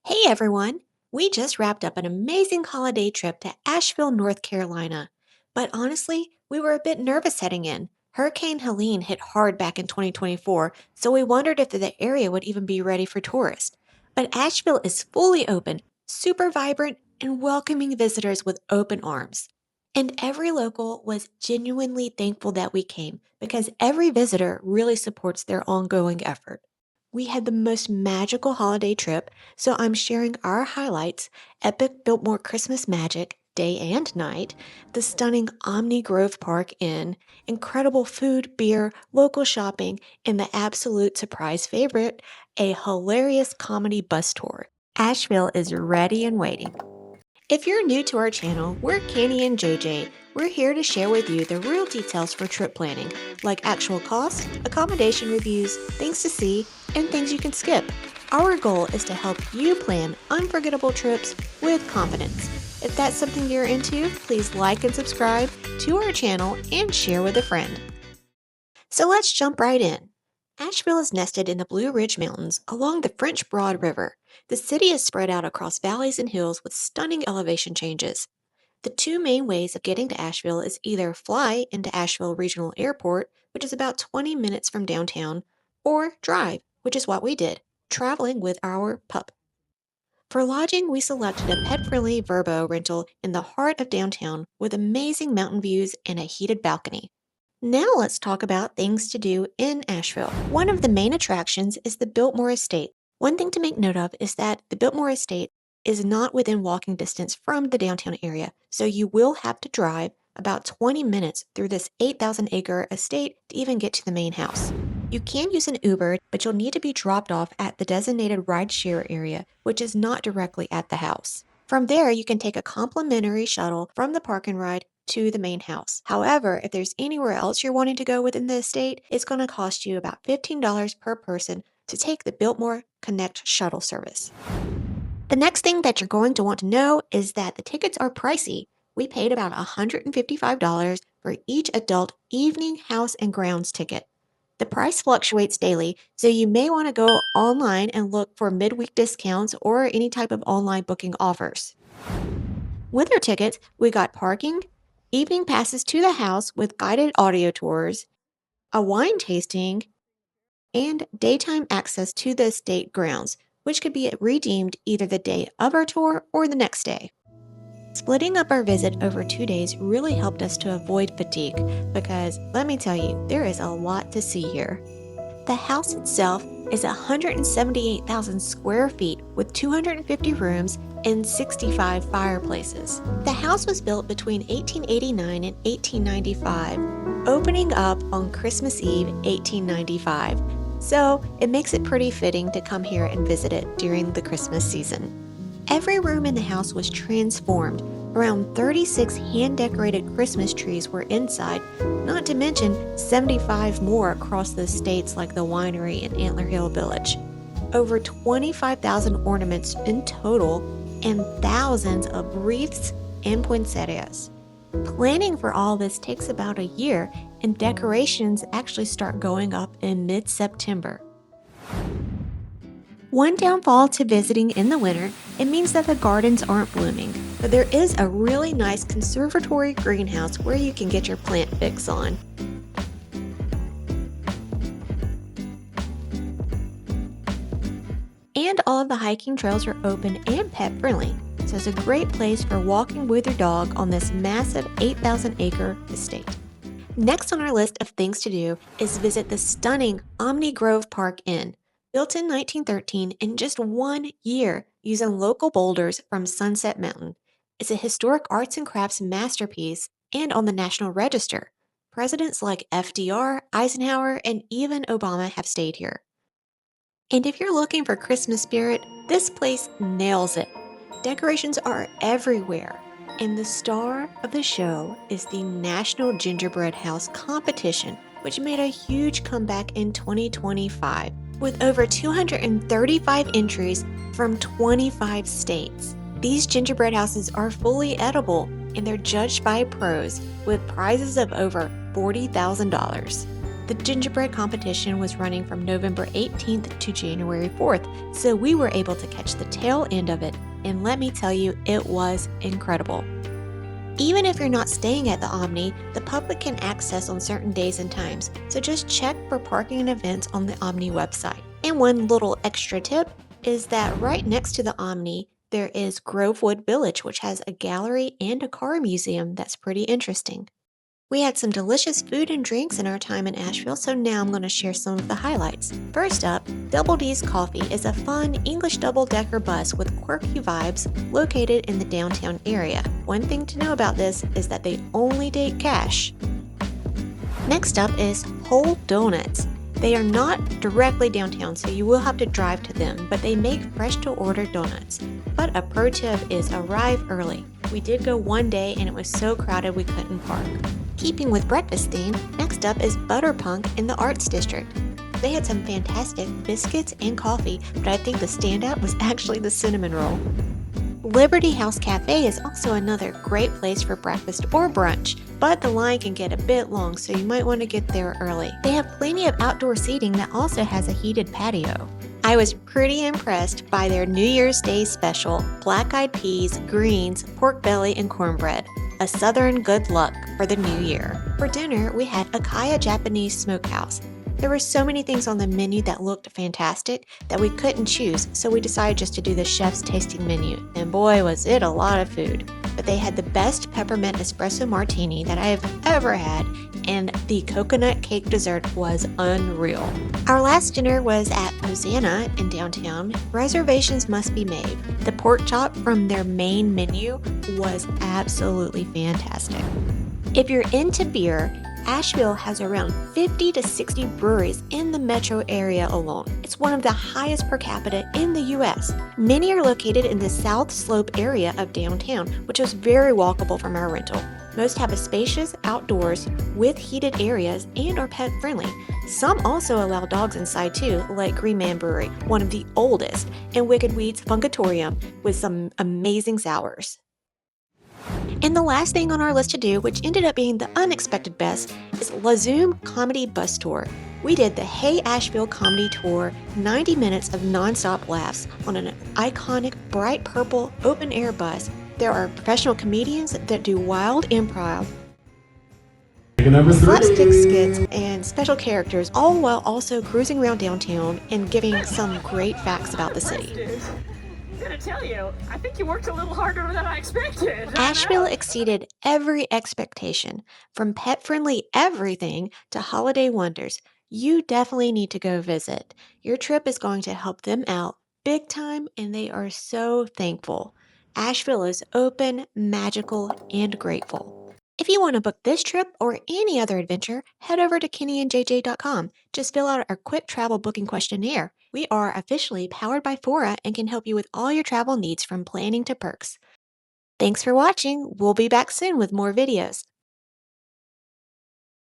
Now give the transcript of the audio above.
Hey everyone! We just wrapped up an amazing holiday trip to Asheville, North Carolina. But honestly, we were a bit nervous heading in. Hurricane Helene hit hard back in 2024, so we wondered if the area would even be ready for tourists. But Asheville is fully open, super vibrant, and welcoming visitors with open arms. And every local was genuinely thankful that we came because every visitor really supports their ongoing effort. We had the most magical holiday trip, so I'm sharing our highlights: epic Biltmore Christmas magic, day and night, the stunning Omni Grove Park Inn, incredible food, beer, local shopping, and the absolute surprise favorite, a hilarious comedy bus tour. Asheville is ready and waiting. If you're new to our channel, we're Kinny and JJ. We're here to share with you the real details for trip planning, like actual costs, accommodation reviews, things to see, and things you can skip. Our goal is to help you plan unforgettable trips with confidence. If that's something you're into, please like and subscribe to our channel and share with a friend. So let's jump right in. Asheville is nested in the Blue Ridge Mountains along the French Broad River. The city is spread out across valleys and hills with stunning elevation changes. The two main ways of getting to Asheville is either fly into Asheville Regional Airport, which is about 20 minutes from downtown, or drive, which is what we did, traveling with our pup. For lodging, we selected a pet-friendly VRBO rental in the heart of downtown with amazing mountain views and a heated balcony. Now let's talk about things to do in Asheville. One of the main attractions is the Biltmore Estate. One thing to make note of is that the Biltmore Estate is not within walking distance from the downtown area, so you will have to drive about 20 minutes through this 8,000-acre estate to even get to the main house. You can use an Uber, but you'll need to be dropped off at the designated rideshare area, which is not directly at the house. From there, you can take a complimentary shuttle from the park and ride to the main house. However, if there's anywhere else you're wanting to go within the estate, it's going to cost you about $15 per person to take the Biltmore Connect shuttle service. The next thing that you're going to want to know is that the tickets are pricey. We paid about $155 for each adult evening house and grounds ticket. The price fluctuates daily, so you may want to go online and look for midweek discounts or any type of online booking offers. With our tickets, we got parking, evening passes to the house with guided audio tours, a wine tasting, and daytime access to the estate grounds, which could be redeemed either the day of our tour or the next day. Splitting up our visit over 2 days really helped us to avoid fatigue because, let me tell you, there is a lot to see here. The house itself is 178,000 square feet with 250 rooms and 65 fireplaces. The house was built between 1889 and 1895, opening up on Christmas Eve 1895. So it makes it pretty fitting to come here and visit it during the Christmas season. Every room in the house was transformed. Around 36 hand-decorated Christmas trees were inside, not to mention 75 more across the estates like the winery in Antler Hill Village. Over 25,000 ornaments in total and thousands of wreaths and poinsettias. Planning for all this takes about a year, and decorations actually start going up in mid-September. One downfall to visiting in the winter, it means that the gardens aren't blooming, but there is a really nice conservatory greenhouse where you can get your plant fix on. And all of the hiking trails are open and pet-friendly, so it's a great place for walking with your dog on this massive 8,000-acre estate. Next on our list of things to do is visit the stunning Omni Grove Park Inn. Built in 1913 in just 1 year using local boulders from Sunset Mountain. It's a historic arts and crafts masterpiece and on the National Register. Presidents like FDR, Eisenhower, and even Obama have stayed here. And if you're looking for Christmas spirit, this place nails it. Decorations are everywhere. And the star of the show is the National Gingerbread House competition, which made a huge comeback in 2025. With over 235 entries from 25 states. These gingerbread houses are fully edible and they're judged by pros with prizes of over $40,000. The gingerbread competition was running from November 18th to January 4th, so we were able to catch the tail end of it, and let me tell you, it was incredible. Even if you're not staying at the Omni, the public can access on certain days and times, so just check for parking and events on the Omni website. And one little extra tip is that right next to the Omni, there is Grovewood Village, which has a gallery and a car museum that's pretty interesting. We had some delicious food and drinks in our time in Asheville, so now I'm going to share some of the highlights. First up, Double D's Coffee is a fun English double-decker bus with quirky vibes located in the downtown area. One thing to know about this is that they only take cash. Next up is Whole Doughnuts. They are not directly downtown, so you will have to drive to them, but they make fresh-to-order donuts. But a pro tip is arrive early. We did go one day and it was so crowded we couldn't park. Keeping with breakfast theme, next up is Butterpunk in the Arts District. They had some fantastic biscuits and coffee, but I think the standout was actually the cinnamon roll. Liberty House Cafe is also another great place for breakfast or brunch, but the line can get a bit long, so you might want to get there early. They have plenty of outdoor seating that also has a heated patio. I was pretty impressed by their New Year's Day special, black-eyed peas, greens, pork belly, and cornbread. A southern good luck for the new year. For dinner, we had Ukiah Japanese Smokehouse. There were so many things on the menu that looked fantastic that we couldn't choose, so we decided just to do the chef's tasting menu, and boy was it a lot of food. But they had the best peppermint espresso martini that I have ever had, and the coconut cake dessert was unreal. Our last dinner was at Posana in downtown. Reservations must be made. The pork chop from their main menu was absolutely fantastic. If you're into beer, Asheville has around 50 to 60 breweries in the metro area alone. It's one of the highest per capita in the US. Many are located in the South Slope area of downtown, which is very walkable from our rental. Most have a spacious outdoors with heated areas and are pet friendly. Some also allow dogs inside too, like Green Man Brewery, one of the oldest, and Wicked Weed's Funkatorium with some amazing sours. And the last thing on our list to do, which ended up being the unexpected best, is LaZoom Comedy Bus Tour. We did the Hey Asheville Comedy Tour, 90 minutes of nonstop laughs on an iconic bright purple open-air bus. There are professional comedians that do wild improv, slapstick skits, and special characters, all while also cruising around downtown and giving some great facts about the city. I'm gonna tell you, I think you worked a little harder than I expected. Asheville exceeded every expectation, from pet-friendly everything to holiday wonders. You definitely need to go visit. Your trip is going to help them out big time, and they are so thankful. Asheville is open, magical, and grateful. If you want to book this trip or any other adventure, head over to kinnyandjj.com. Just fill out our quick travel booking questionnaire. We are officially powered by Fora and can help you with all your travel needs from planning to perks. Thanks for watching. We'll be back soon with more videos.